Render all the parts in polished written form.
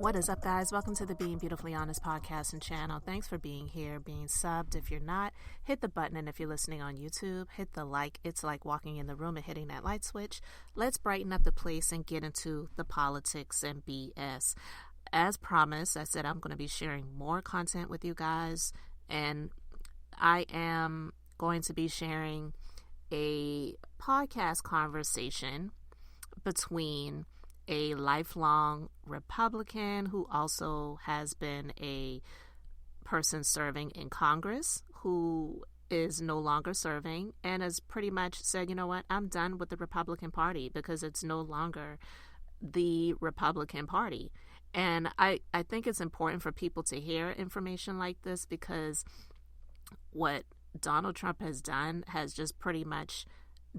What is up, guys? Welcome to the Being Beautifully Honest podcast and channel. Thanks for being here, being subbed. If you're not, hit the button. And if you're listening on YouTube, hit the like. It's like walking in the room and hitting that light switch. Let's brighten up the place and get into the politics and BS. As promised, I said I'm going to be sharing more content with you guys. And I am going to be sharing a podcast conversation between a lifelong Republican who also has been a person serving in Congress, who is no longer serving and has pretty much said, you know what, I'm done with the Republican Party because it's no longer the Republican Party. And I think it's important for people to hear information like this because what Donald Trump has done has just pretty much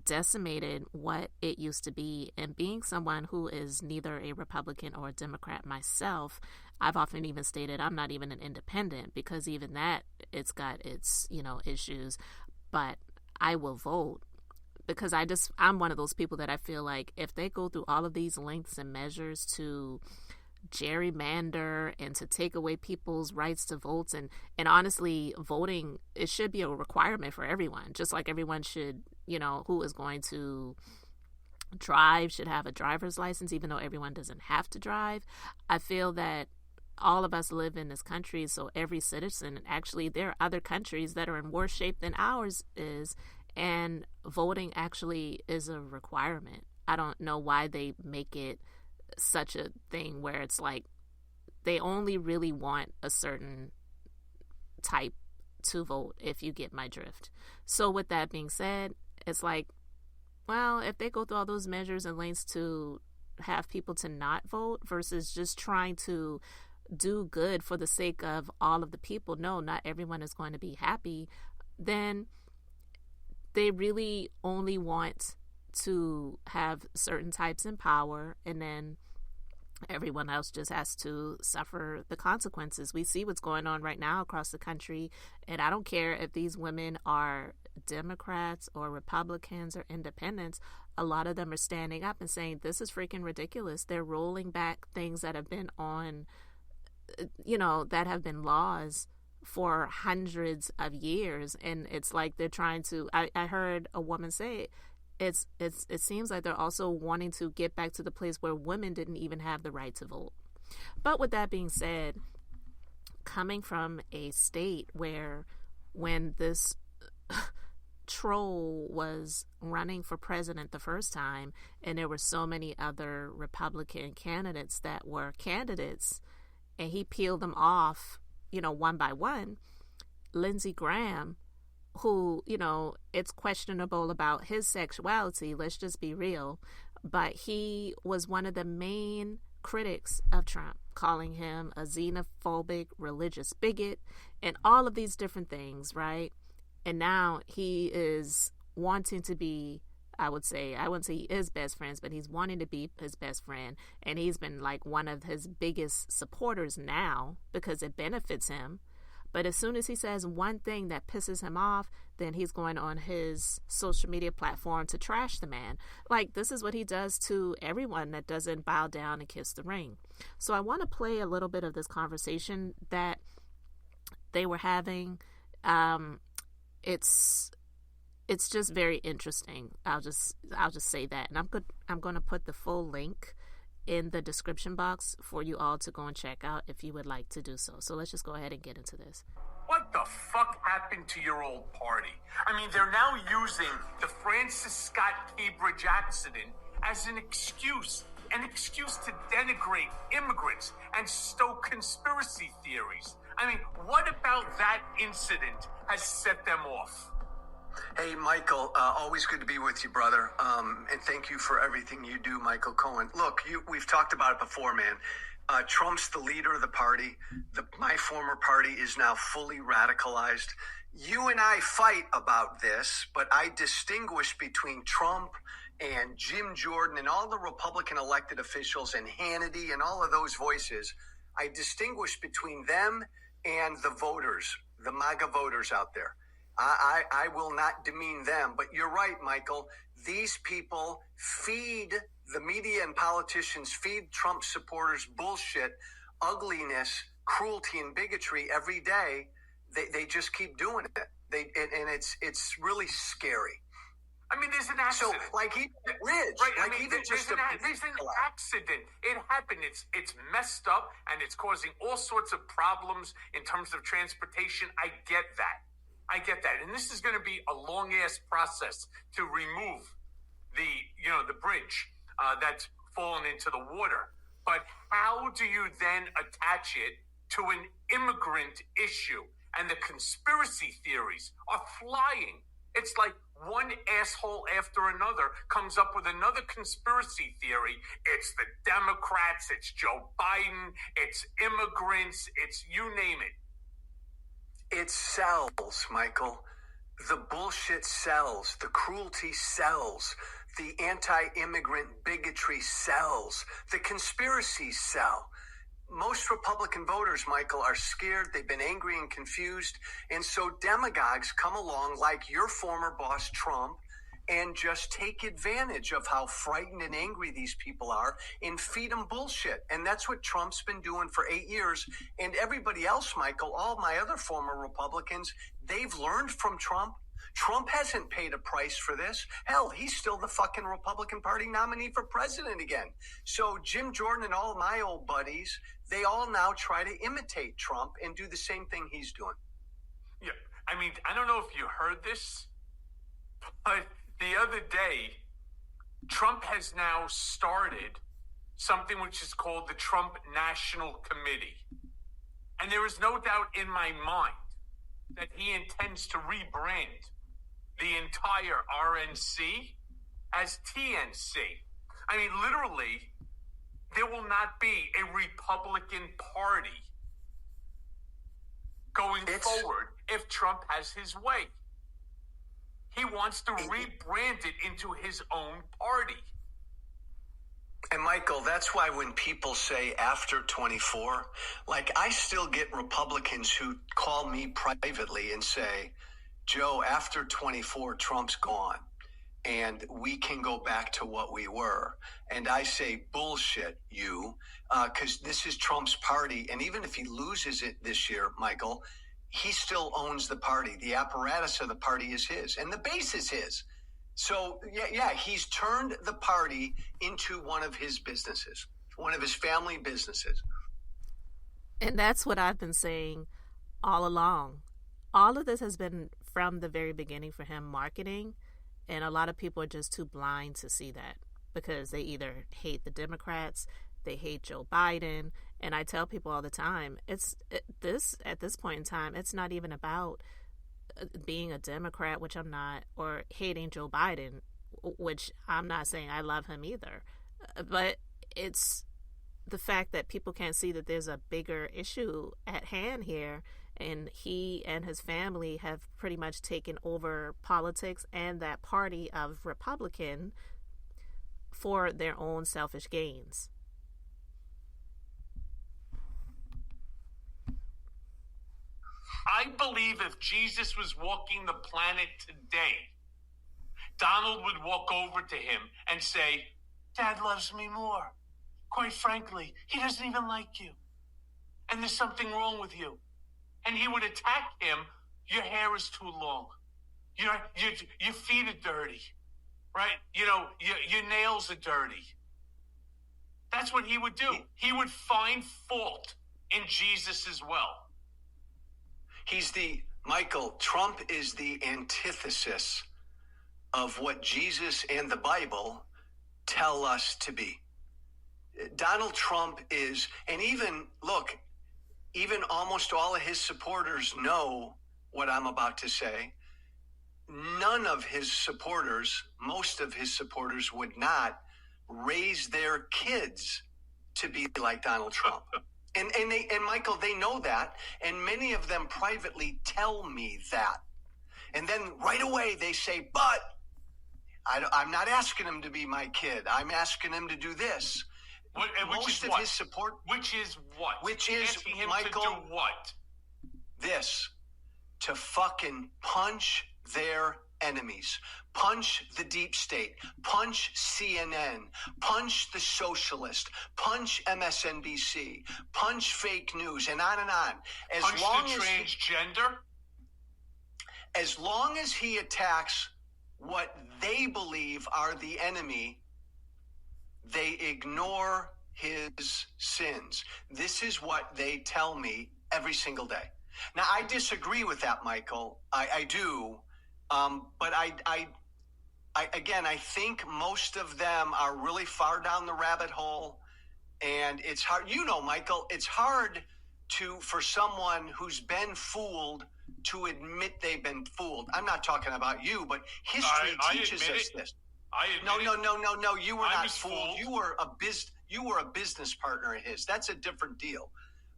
decimated what it used to be. And being someone who is neither a Republican or a Democrat myself, I've often even stated I'm not even an independent because even that, it's got its, issues. But I will vote because I'm one of those people that I feel like if they go through all of these lengths and measures to gerrymander and to take away people's rights to votes and honestly voting, it should be a requirement for everyone, just like everyone should, who is going to drive should have a driver's license, even though everyone doesn't have to drive. I feel that all of us live in this country, so every citizen, actually there are other countries that are in worse shape than ours is, and voting actually is a requirement. I don't know why they make it such a thing where it's like they only really want a certain type to vote, if you get my drift. So with that being said, it's like, well, if they go through all those measures and lengths to have people to not vote versus just trying to do good for the sake of all of the people, no, not everyone is going to be happy, then they really only want to have certain types in power, and then everyone else just has to suffer the consequences. We see what's going on right now across the country, and I don't care if these women are Democrats or Republicans or independents. A lot of them are standing up and saying this is freaking ridiculous. They're rolling back things that have been on, that have been laws for hundreds of years, and it's like they're trying to. I heard a woman say it seems like they're also wanting to get back to the place where women didn't even have the right to vote. But with that being said, coming from a state where when this troll was running for president the first time and there were so many other Republican candidates that were candidates and he peeled them off, one by one, Lindsey Graham, who, it's questionable about his sexuality, let's just be real, but he was one of the main critics of Trump, calling him a xenophobic religious bigot and all of these different things, right? And now he is wanting to be, I wouldn't say he is best friends, but he's wanting to be his best friend. And he's been like one of his biggest supporters now because it benefits him. But as soon as he says one thing that pisses him off, then he's going on his social media platform to trash the man. Like, this is what he does to everyone that doesn't bow down and kiss the ring. So I want to play a little bit of this conversation that they were having. It's just very interesting. I'll just say that. And I'm going to put the full link in the description box for you all to go and check out if you would like to do so. So let's just go ahead and get into this. What the fuck happened to your old party? I mean, they're now using the Francis Scott Cambridge accident as an excuse to denigrate immigrants and stoke conspiracy theories. I mean, what about that incident has set them off? Hey, Michael, always good to be with you, brother. And thank you for everything you do, Michael Cohen. Look, we've talked about it before, man. Trump's the leader of the party. My former party is now fully radicalized. You and I fight about this, but I distinguish between Trump and Jim Jordan and all the Republican elected officials and Hannity and all of those voices. I distinguish between them and the voters, the MAGA voters out there. I will not demean them, but you're right, Michael. These people feed the media and politicians, feed Trump supporters bullshit ugliness, cruelty, and bigotry every day. They just keep doing it. And it's really scary. I mean, there's an accident. So, like even Ridge, right? like I mean, even just there's an accident. It happened. It's messed up, and it's causing all sorts of problems in terms of transportation. I get that. And this is going to be a long ass process to remove the bridge that's fallen into the water. But how do you then attach it to an immigrant issue? And the conspiracy theories are flying. It's like one asshole after another comes up with another conspiracy theory. It's the Democrats, it's Joe Biden, it's immigrants, it's you name it. It sells, Michael. The bullshit sells. The cruelty sells. The anti-immigrant bigotry sells. The conspiracies sell. Most Republican voters, Michael, are scared. They've been angry and confused. And so demagogues come along like your former boss, Trump, and just take advantage of how frightened and angry these people are and feed them bullshit. And that's what Trump's been doing for 8 years. And everybody else, Michael, all my other former Republicans, they've learned from Trump. Trump hasn't paid a price for this. Hell, he's still the fucking Republican Party nominee for president again. So Jim Jordan and all my old buddies, they all now try to imitate Trump and do the same thing he's doing. Yeah, I mean, I don't know if you heard this, but the other day, Trump has now started something which is called the Trump National Committee. And there is no doubt in my mind that he intends to rebrand the entire RNC as TNC. I mean, literally, there will not be a Republican Party going forward if Trump has his way. He wants to rebrand it into his own party. And Michael, that's why when people say after 24, like I still get Republicans who call me privately and say, Joe, after 24, Trump's gone and we can go back to what we were. And I say, bullshit, because this is Trump's party. And even if he loses it this year, Michael, he still owns the party. The apparatus of the party is his and the base is his. So, yeah, he's turned the party into one of his businesses, one of his family businesses. And that's what I've been saying all along. All of this has been from the very beginning for him marketing, and a lot of people are just too blind to see that because they either hate the Democrats, they hate Joe Biden, and I tell people all the time, at this point in time, it's not even about being a Democrat, which I'm not, or hating Joe Biden, which I'm not saying I love him either. But it's the fact that people can't see that there's a bigger issue at hand here, and he and his family have pretty much taken over politics and that party of Republican for their own selfish gains. I believe if Jesus was walking the planet today, Donald would walk over to him and say, Dad loves me more. Quite frankly, he doesn't even like you. And there's something wrong with you. And he would attack him. Your hair is too long. Your feet are dirty. Right? Your nails are dirty. That's what he would do. He would find fault in Jesus as well. Michael, Trump is the antithesis of what Jesus and the Bible tell us to be. Donald Trump is, and even almost all of his supporters know what I'm about to say. None of his supporters, most of his supporters would not raise their kids to be like Donald Trump. And Michael, they know that, and many of them privately tell me that. And then right away they say, but I'm not asking him to be my kid. I'm asking him to do this. Which is what? Which is, Michael, to do what? This, to fucking punch their enemies. Punch the deep state, punch CNN, punch the socialist, punch MSNBC, punch fake news, and on and on. Punch the transgender? As long as he attacks what they believe are the enemy, they ignore his sins. This is what they tell me every single day. Now, I disagree with that, Michael. I do. But I think most of them are really far down the rabbit hole. And it's hard. You know, Michael, it's hard for someone who's been fooled to admit they've been fooled. I'm not talking about you, but history teaches us this. No. You were not fooled. You were a business partner of his. That's a different deal.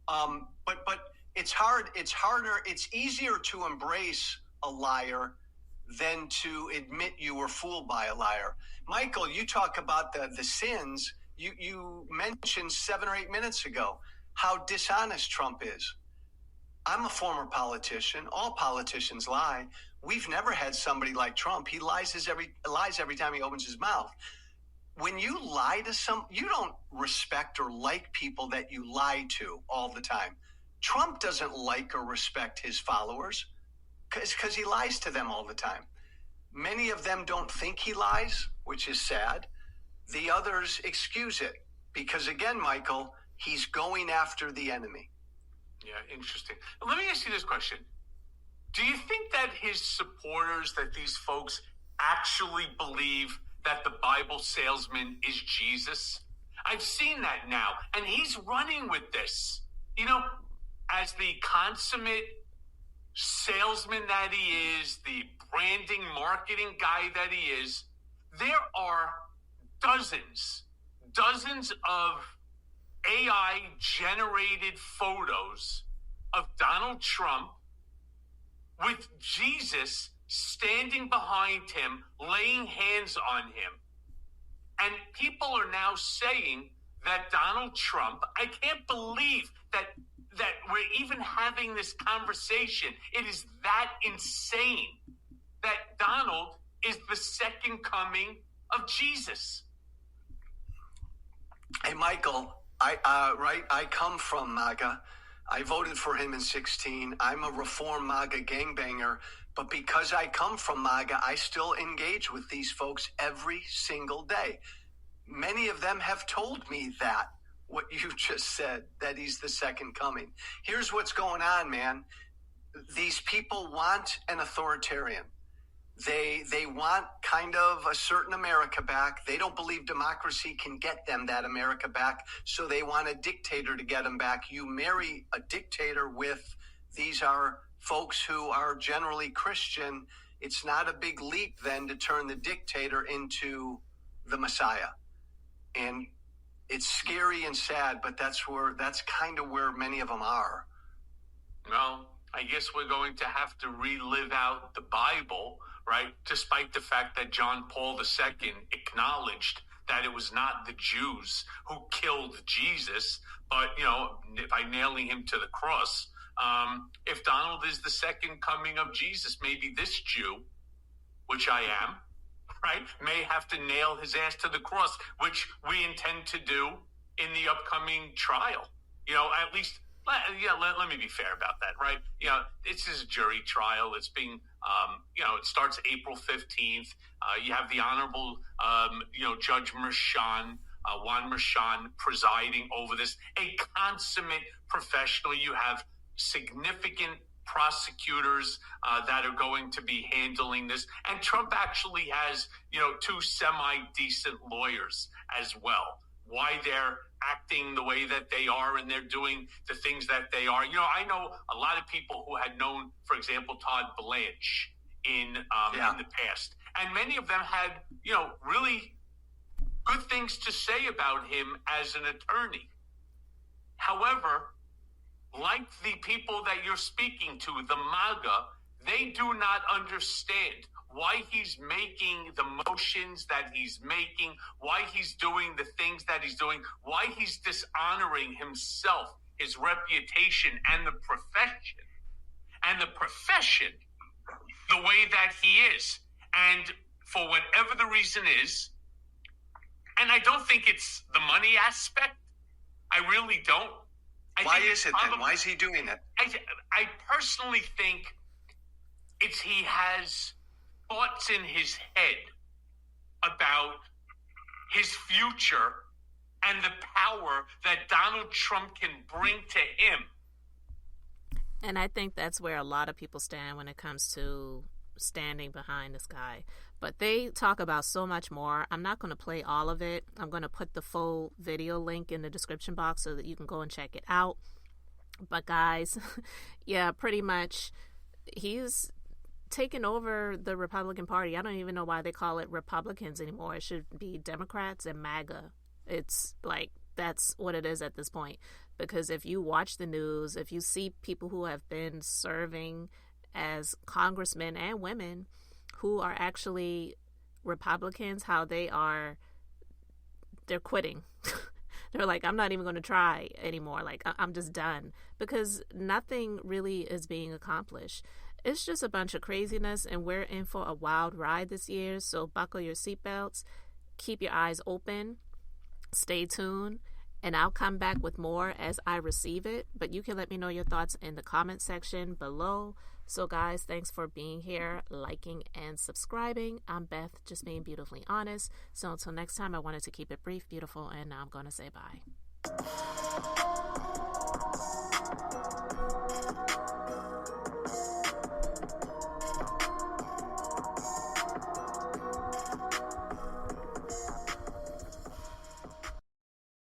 But it's hard. It's harder. It's easier to embrace a liar than to admit you were fooled by a liar. Michael, you talk about the sins. You mentioned 7 or 8 minutes ago how dishonest Trump is. I'm a former politician. All politicians lie. We've never had somebody like Trump. He lies every time he opens his mouth. When you lie to you don't respect or like people that you lie to all the time. Trump doesn't like or respect his followers because he lies to them all the time. Many of them don't think he lies, which is sad. The others excuse it because, again, Michael, he's going after the enemy. Yeah, interesting. Let me ask you this question. Do you think that his supporters, that these folks actually believe that the Bible salesman is Jesus? I've seen that now, and he's running with this. You know, as the consummate salesman that he is, the branding, marketing guy that he is, there are dozens of AI-generated photos of Donald Trump with Jesus standing behind him, laying hands on him. And people are now saying that Donald Trump, I can't believe that we're even having this conversation. It is that insane that Donald is the second coming of Jesus. Hey, Michael, I come from MAGA. I voted for him in 2016. I'm a reformed MAGA gangbanger. But because I come from MAGA, I still engage with these folks every single day. Many of them have told me that, what you just said, that he's the second coming. Here's what's going on, man. These people want an authoritarian. They want kind of a certain America back. They don't believe democracy can get them that America back, so they want a dictator to get them back. You marry a dictator with, these are folks who are generally Christian. It's not a big leap then to turn the dictator into the Messiah. And it's scary and sad, but that's kind of where many of them are. Well, I guess we're going to have to relive out the Bible, right? Despite the fact that John Paul II acknowledged that it was not the Jews who killed Jesus, but, by nailing him to the cross. If Donald is the second coming of Jesus, maybe this Jew, which I am, right, may have to nail his ass to the cross, which we intend to do in the upcoming trial. At least, let me be fair about that, right? This is a jury trial. It's being, it starts April 15th. You have the Honorable, Judge Juan Merchan presiding over this, a consummate professional. You have significant prosecutors that are going to be handling this. And Trump actually has, 2 semi-decent lawyers as well. Why they're acting the way that they are and they're doing the things that they are. I know a lot of people who had known, for example, Todd Blanche in the past. And many of them had, really good things to say about him as an attorney. However, like the people that you're speaking to, the MAGA, they do not understand why he's making the motions that he's making, why he's doing the things that he's doing, why he's dishonoring himself, his reputation, and the profession. And the profession, the way that he is. And for whatever the reason is, and I don't think it's the money aspect. I really don't. Why is it then? Why is he doing it? I personally think he has thoughts in his head about his future and the power that Donald Trump can bring to him. And I think that's where a lot of people stand when it comes to standing behind this guy. But they talk about so much more. I'm not going to play all of it. I'm going to put the full video link in the description box so that you can go and check it out. But guys, yeah, pretty much he's taken over the Republican Party. I don't even know why they call it Republicans anymore. It should be Democrats and MAGA. It's like, that's what it is at this point. Because if you watch the news, if you see people who have been serving as congressmen and women who are actually Republicans, how they're quitting. They're like, I'm not even going to try anymore. Like, I'm just done. Because nothing really is being accomplished. It's just a bunch of craziness, and we're in for a wild ride this year. So buckle your seatbelts, keep your eyes open, stay tuned, and I'll come back with more as I receive it. But you can let me know your thoughts in the comment section below. So guys, thanks for being here, liking and subscribing. I'm Beth, just being beautifully honest. So until next time, I wanted to keep it brief, beautiful, and now I'm going to say bye.